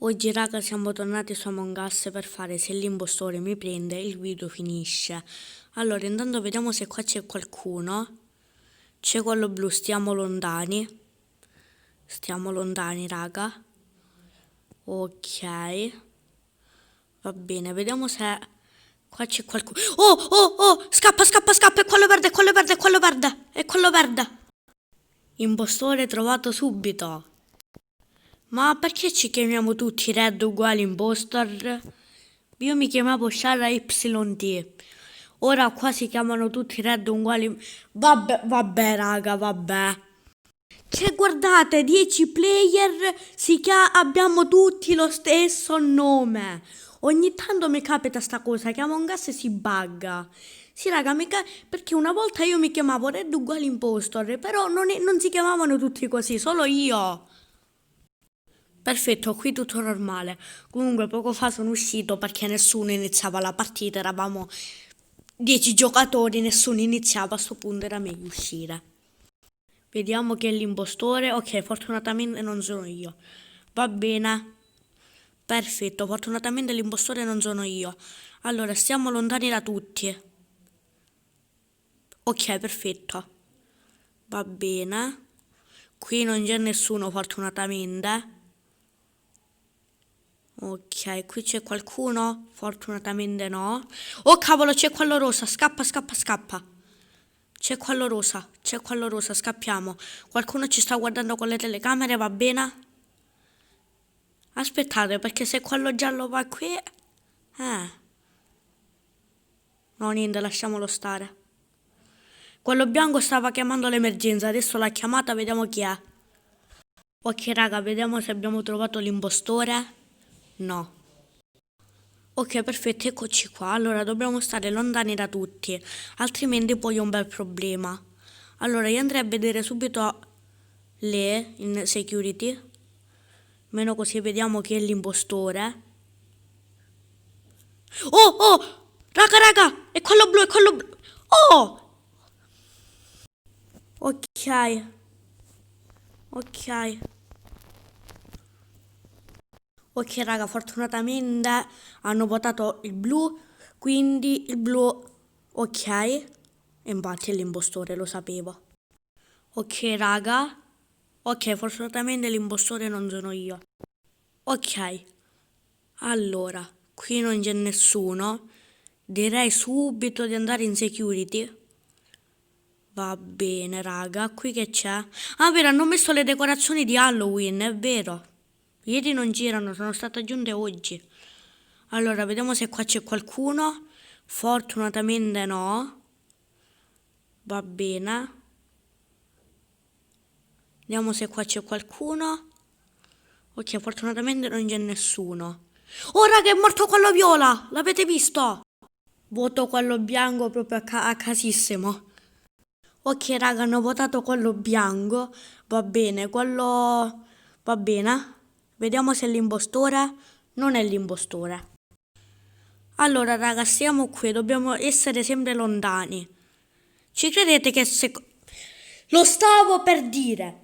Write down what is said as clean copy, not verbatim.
Oggi raga siamo tornati su Among Us per fare se l'impostore mi prende il video finisce. Allora intanto vediamo se qua c'è qualcuno. C'è quello blu, stiamo lontani. Stiamo lontani raga. Ok. Va bene, vediamo se qua c'è qualcuno. Oh, scappa, è quello verde, è quello verde, è quello verde. È quello verde. Impostore trovato subito. Ma perché ci chiamiamo tutti Red uguali impostor? Io mi chiamavo Shara YT. Ora qua si chiamano tutti Red uguali. Vabbè, raga, vabbè. Cioè, guardate, 10 player, abbiamo tutti lo stesso nome. Ogni tanto mi capita sta cosa che Among Us si bugga. Sì, raga, perché una volta io mi chiamavo Red uguali impostor, però non si chiamavano tutti così, solo io. Perfetto, qui tutto normale. Comunque poco fa sono uscito perché nessuno iniziava la partita, eravamo 10 giocatori, nessuno iniziava, a sto punto era meglio uscire. Vediamo chi è l'impostore. Ok, fortunatamente non sono io. Va bene. Perfetto, fortunatamente l'impostore non sono io. Allora, stiamo lontani da tutti. Ok, perfetto. Va bene. Qui non c'è nessuno fortunatamente. Ok, qui c'è qualcuno? Fortunatamente no. Oh cavolo, c'è quello rosa. Scappa. C'è quello rosa, scappiamo. Qualcuno ci sta guardando con le telecamere, va bene? Aspettate, perché se quello giallo va qui... No, niente, lasciamolo stare. Quello bianco stava chiamando l'emergenza, adesso l'ha chiamata, vediamo chi è. Ok, raga, vediamo se abbiamo trovato l'impostore. No. Ok, perfetto, eccoci qua. Allora, dobbiamo stare lontani da tutti, altrimenti poi è un bel problema. Allora, io andrei a vedere subito le in security, meno così vediamo chi è l'impostore. Oh, raga, è quello blu, è quello blu. Oh! Ok, ok. Ok, raga, fortunatamente hanno votato il blu, quindi il blu, ok. E infatti è l'impostore, lo sapevo. Ok, raga. Ok, fortunatamente l'impostore non sono io. Ok, allora, qui non c'è nessuno. Direi subito di andare in security. Va bene, raga, qui che c'è? Ah, vero, hanno messo le decorazioni di Halloween, è vero. Ieri non c'erano, sono state aggiunte oggi. Allora, vediamo se qua c'è qualcuno. Fortunatamente no. Va bene. Vediamo se qua c'è qualcuno. Ok, fortunatamente non c'è nessuno. Oh, raga, è morto quello viola! L'avete visto? Voto quello bianco proprio a casissimo. Ok, raga, hanno votato quello bianco. Va bene, quello... Va bene. Vediamo se è l'impostore. Non è l'impostore. Allora, raga, stiamo qui. Dobbiamo essere sempre lontani. Ci credete che se... Lo stavo per dire.